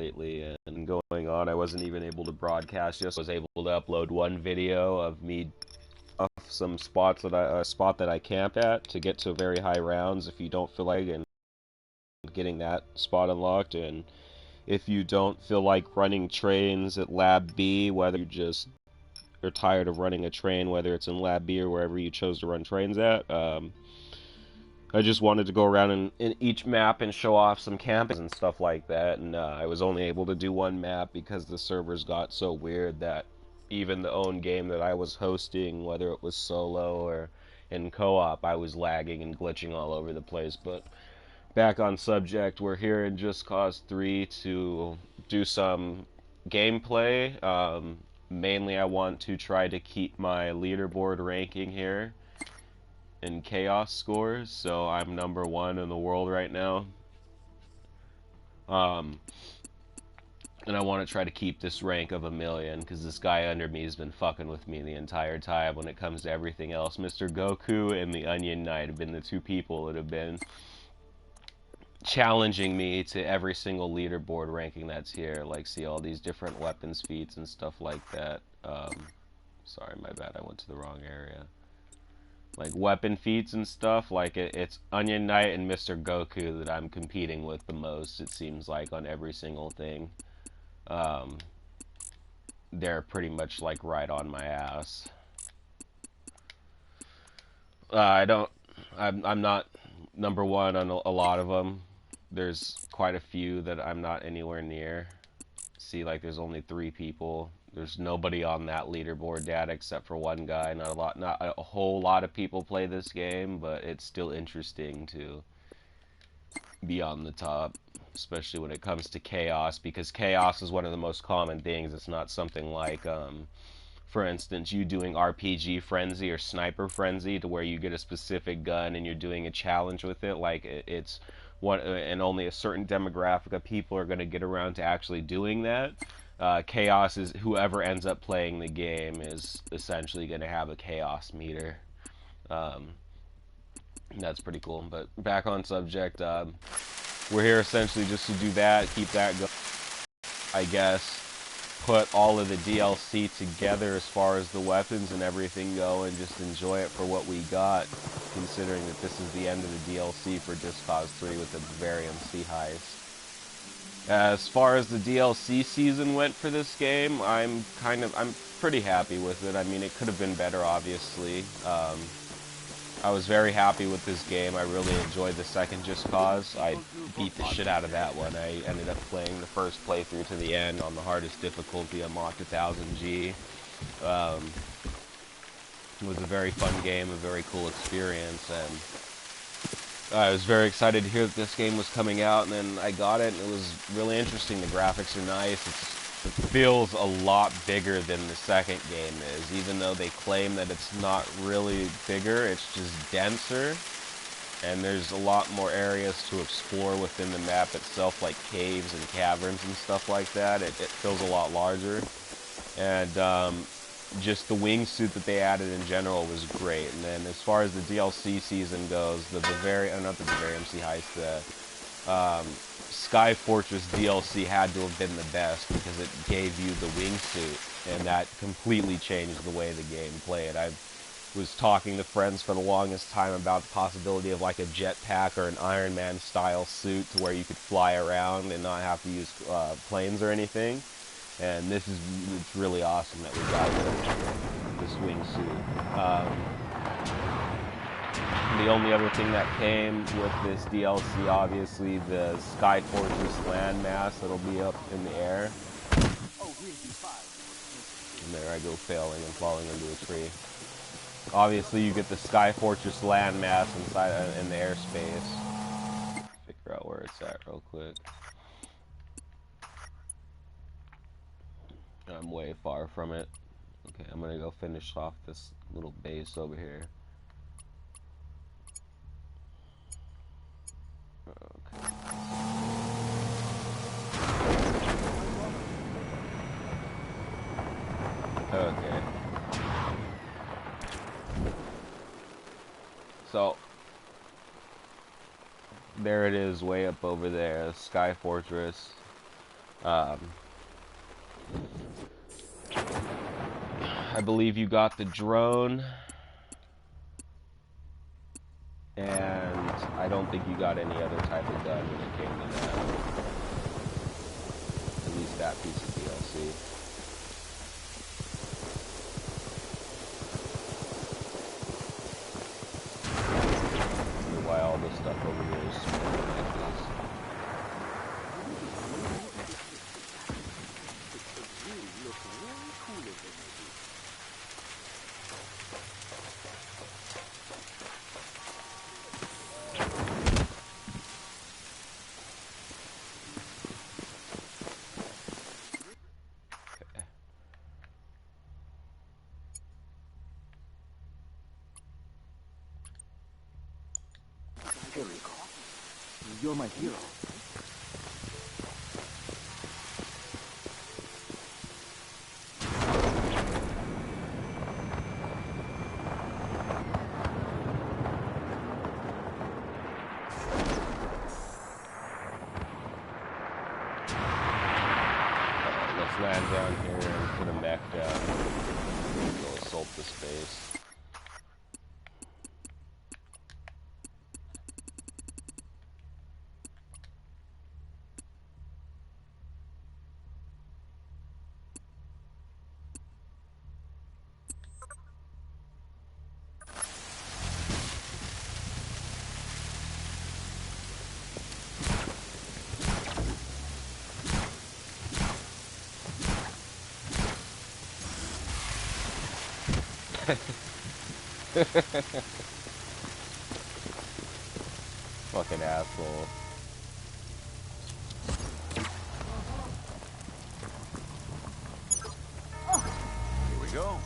lately and going on. I wasn't even able to broadcast. Just was able to upload one video of me off some spots that a spot that I camp at to get to very high rounds. If you don't feel like and getting that spot unlocked, and if you don't feel like running trains at Lab B, whether you just are tired of running a train, whether it's in Lab B or wherever you chose to run trains at. I just wanted to go around in each map and show off some campings and stuff like that, and I was only able to do one map because the servers got so weird that even the own game that I was hosting, whether it was solo or in co-op, I was lagging and glitching all over the place. But back on subject, we're here in Just Cause 3 to do some gameplay. Mainly I want to try to keep my leaderboard ranking here in chaos scores, so I'm #1 in the world right now. Um, and I want to try to keep this rank of 1,000,000, because this guy under me has been fucking with me the entire time when it comes to everything else. Mr. Goku and the Onion Knight have been the two people that have been challenging me to every single leaderboard ranking that's here. Like, see all these different weapons feats and stuff like that. Sorry, my bad, I went to the wrong area. Like weapon feats and stuff, like it's Onion Knight and Mr. Goku that I'm competing with the most, it seems like, on every single thing. Um, they're pretty much like right on my ass. I'm not #1 on a lot of them. There's quite a few that I'm not anywhere near. See, like there's only 3 people. There's nobody on that leaderboard data except for one guy. Not a whole lot of people play this game, but it's still interesting to be on the top, especially when it comes to chaos, because chaos is one of the most common things. It's not something like, for instance, you doing RPG Frenzy or Sniper Frenzy, to where you get a specific gun and you're doing a challenge with it. Like it's one, and only a certain demographic of people are going to get around to actually doing that. Chaos is whoever ends up playing the game is essentially going to have a chaos meter. Um, that's pretty cool. But back on subject, we're here essentially just to do that, keep that going, I guess. Put all of the DLC together as far as the weapons and everything go, and just enjoy it for what we got, considering that this is the end of the DLC for Just Cause 3 with the Bavarian Sea Heist. As far as the DLC season went for this game, I'm pretty happy with it. I mean, it could have been better, obviously. I was very happy with this game. I really enjoyed the second Just Cause. I beat the shit out of that one. I ended up playing the first playthrough to the end on the hardest difficulty, unlocked 1000G. It was a very fun game, a very cool experience, and I was very excited to hear that this game was coming out, and then I got it, and it was really interesting. The graphics are nice. It feels a lot bigger than the second game is, even though they claim that it's not really bigger, it's just denser, and there's a lot more areas to explore within the map itself, like caves and caverns and stuff like that. It feels a lot larger, and just the wingsuit that they added in general was great. And then as far as the DLC season goes, the Bavarian, not the Bavarian Sea Heist, the Sky Fortress DLC had to have been the best, because it gave you the wingsuit, and that completely changed the way the game played. I was talking to friends for the longest time about the possibility of like a jetpack or an Iron Man style suit, to where you could fly around and not have to use planes or anything. And it's really awesome that we got this wingsuit. The only other thing that came with this DLC, obviously, the Sky Fortress landmass that'll be up in the air. And there I go, failing and falling into a tree. Obviously, you get the Sky Fortress landmass inside in the airspace. Figure out where it's at real quick. I'm way far from it. Okay, I'm gonna go finish off this little base over here. Okay. Okay. So, there it is, way up over there, Sky Fortress. Um, I believe you got the drone, and I don't think you got any other type of gun when it came to that. At least that piece of DLC. Why all this stuff over here is smoking like this. You're my hero. Let's land down here and put a mech down. Go assault this base. Fucking asshole. Here we go.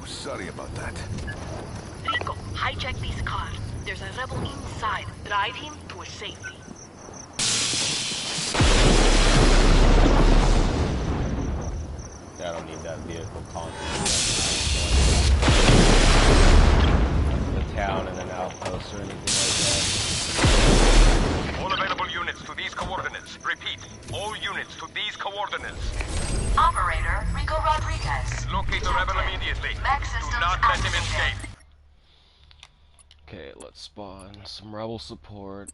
Sorry about that. Rico, hijack this car. There's a rebel inside. Drive him to a safety. I don't need that vehicle constantly. The town and an outpost or anything like that. All available units to these coordinates. Repeat, all units to these coordinates. Operator, Rico Rodriguez. Locate the rebel immediately. Do not let him escape. Okay, let's spawn some rebel support.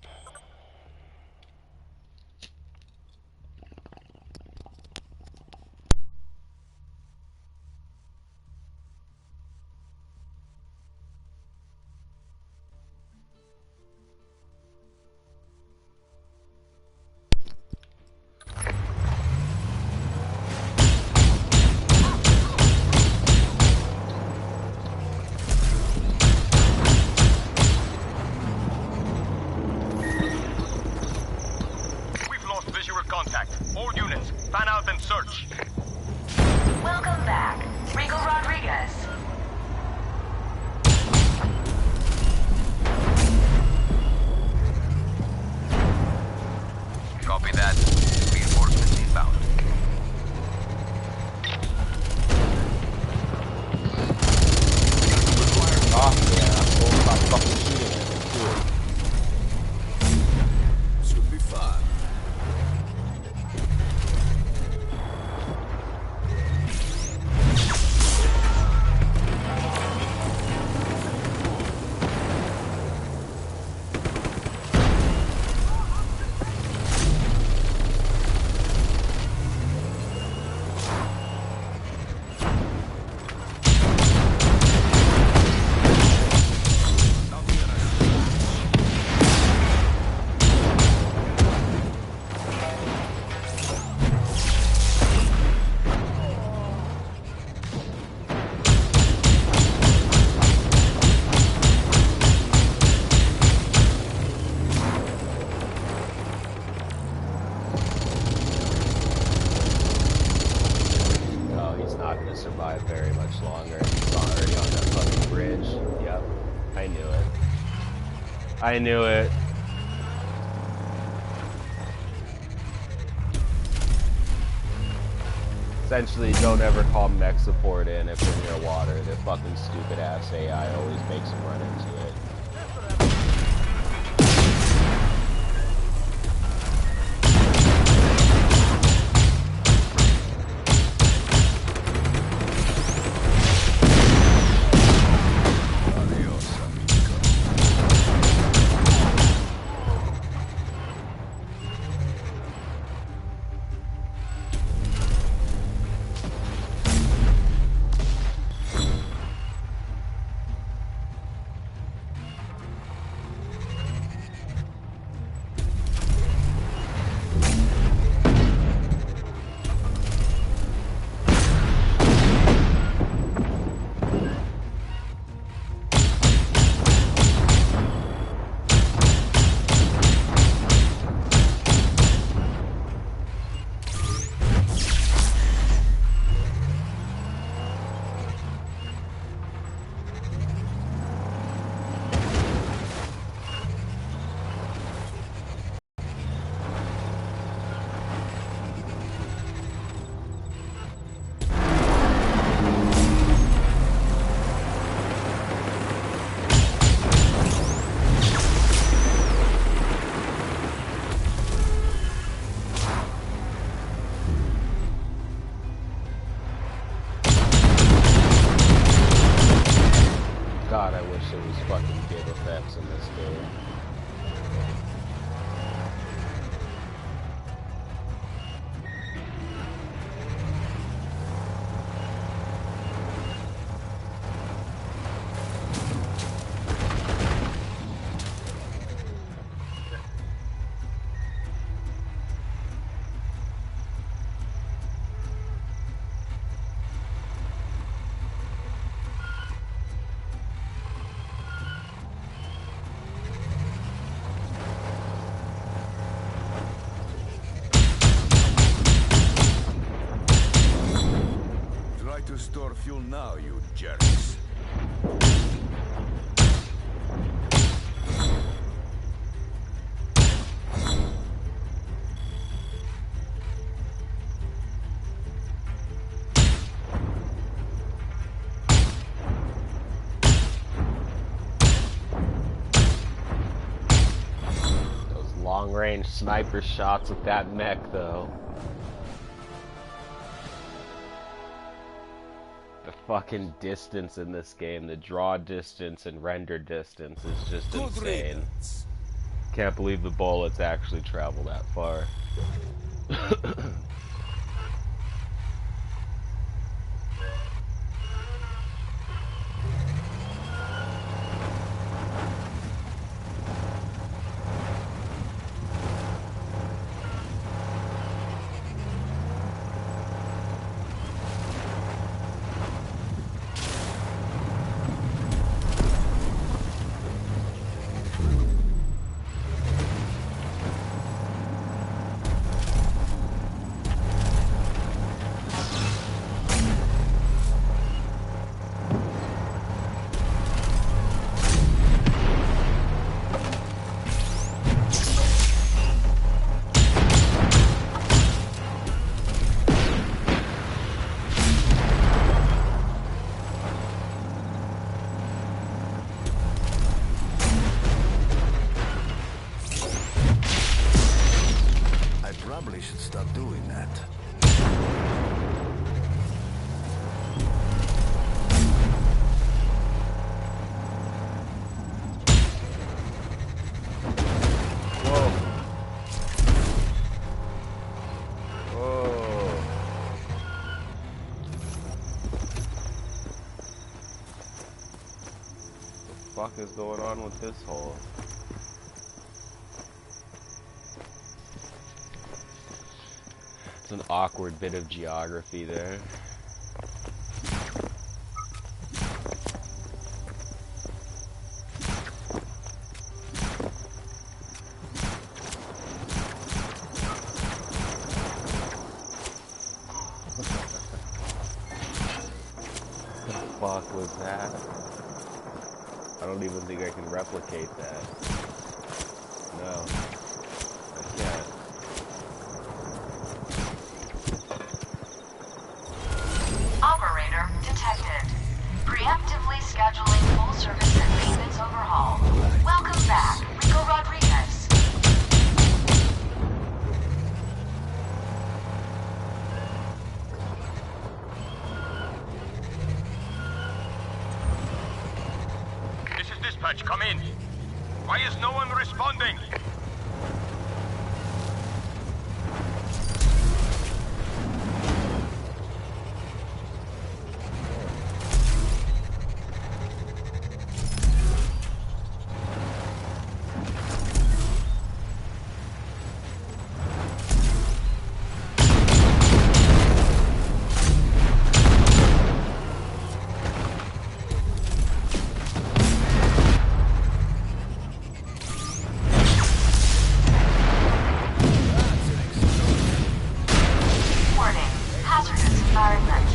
much longer. It's already on that fucking bridge. Yep. I knew it. I knew it. Essentially, don't ever call mech support in if you're near water. Their fucking stupid ass AI always makes them run into it. God, I wish there was fucking give effects in this game. To store fuel now, you jerks. Those long-range sniper shots with that mech, though. The fucking distance in this game, the draw distance and render distance is just insane. Can't believe the bullets actually travel that far. Probably should stop doing that. Whoa. Whoa. What the fuck is going on with this hole? It's an awkward bit of geography there. fuck was that? I don't even think I can replicate that. No. I can't. Operator detected. Preemptively scheduling full service and maintenance overhaul. Welcome back, Rico Rodriguez. This is dispatch. Come in. Why is no one responding? Warning, hazardous environment.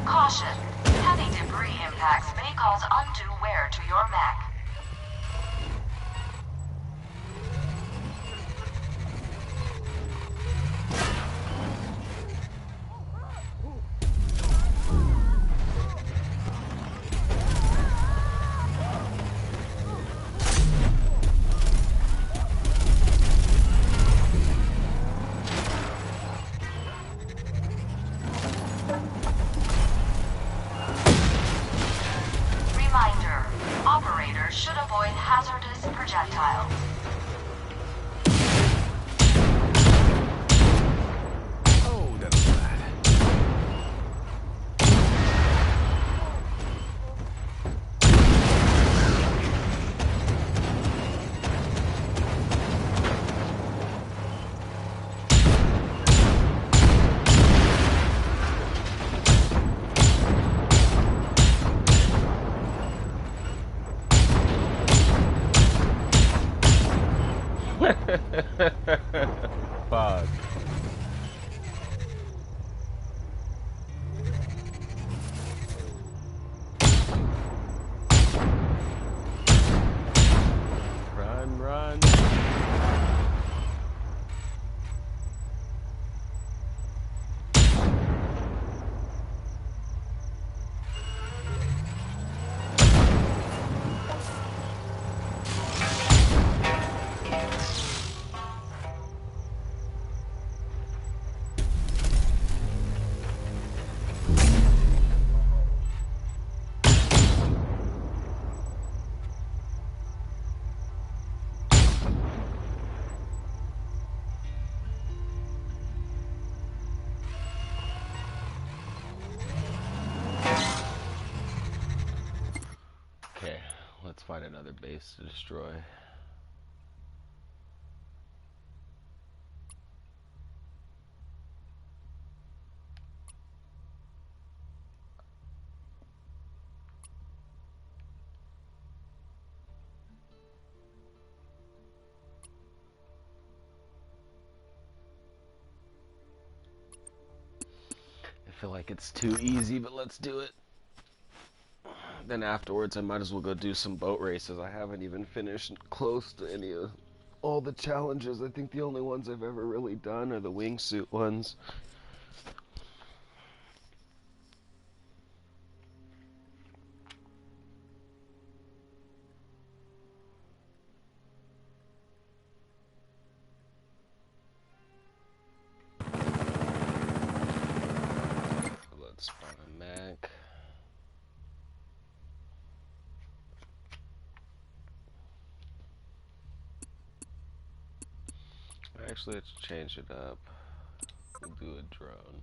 Caution, heavy debris impacts may cause undue wear to your mech. Reminder, operators should avoid hazardous projectiles. Oh, that was bad. Fuck. Run, run. Okay, let's find another base to destroy. I feel like it's too easy, but let's do it. Then afterwards, I might as well go do some boat races. I haven't even finished close to any of all the challenges. I think the only ones I've ever really done are the wingsuit ones. Let's spawn a mech. Actually, let's change it up. We'll do a drone.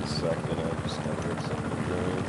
Second, I just gotta get something going.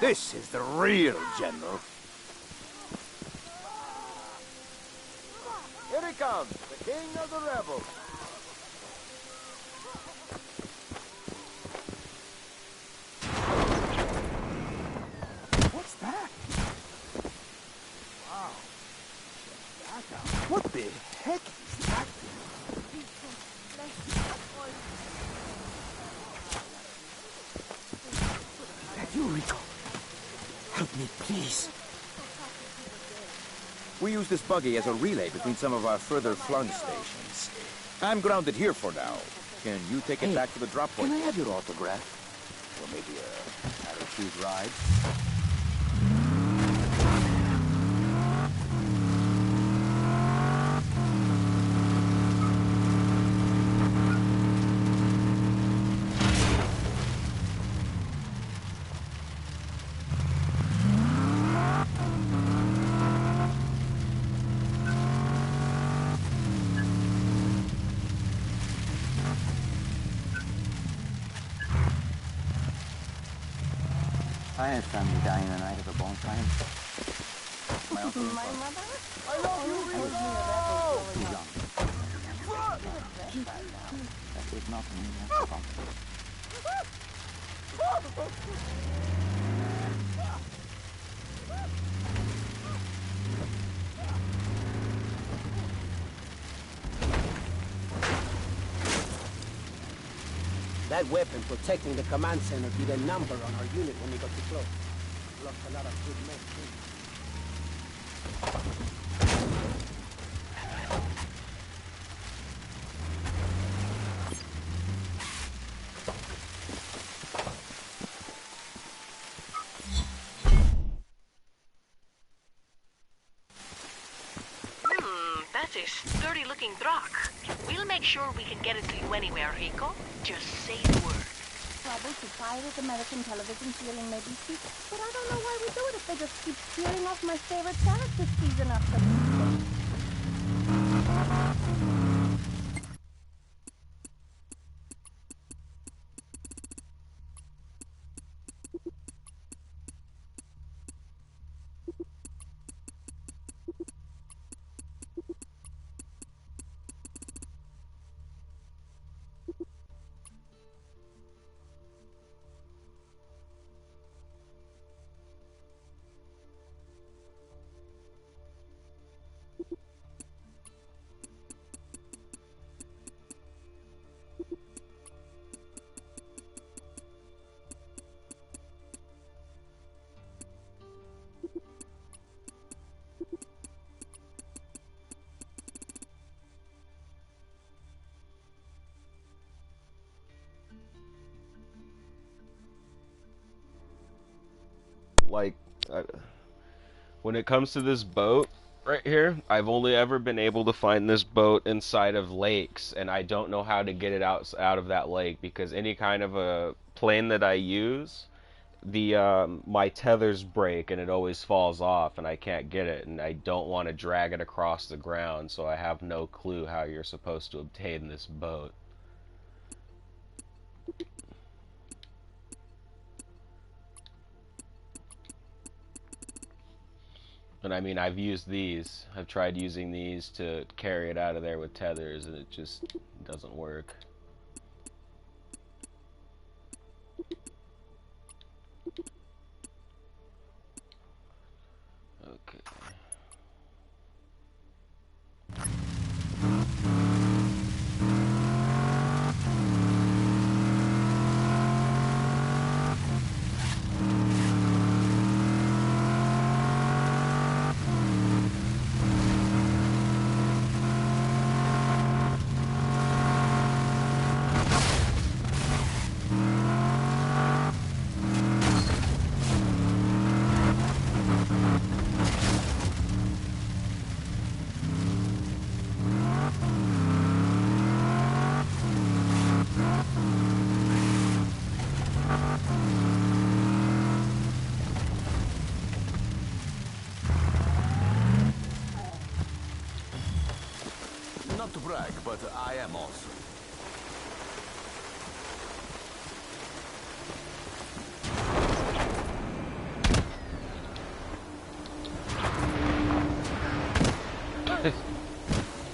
This is the real general. Here he comes, the king of the rebels. What's that? Wow. Check that out. What the heck is that? Is that you, Rico? Help me, please. We use this buggy as a relay between some of our further flung stations. I'm grounded here for now. Can you take it back to the drop point? Can I have your autograph? Or maybe a parachute ride? I had family dying the night of a bonfire. My uncle and My father. mother? I love you, I was Rico! near that Too young. That was not me. That's the problem. That weapon protecting the command center did a number on our unit when we got too close. Lost a lot of good men, too. That's a sturdy-looking truck. We'll make sure we can get it to you anywhere, Rico. Just say the word. Probably to pirate American television stealing maybe see, but I don't know why we do it if they just keep stealing off my favorite characters season after season. like, when it comes to this boat right here, I've only ever been able to find this boat inside of lakes, and I don't know how to get it out of that lake, because any kind of a plane that I use, the my tethers break and it always falls off and I can't get it, and I don't want to drag it across the ground, so I have no clue how you're supposed to obtain this boat. And I mean, I've used these. I've tried using these to carry it out of there with tethers, and it just doesn't work. Okay. Not to brag, but I am also.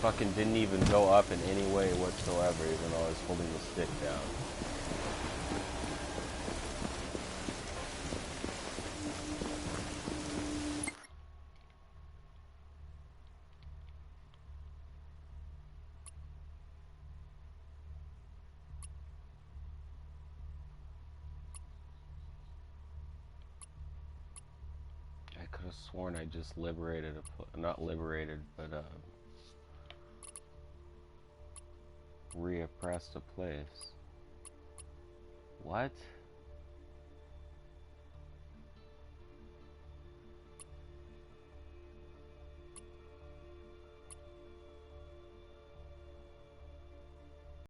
Fucking didn't even go up in any way whatsoever, even though I was holding the stick down. I could have sworn I just liberated not liberated, but reoppressed a place. What?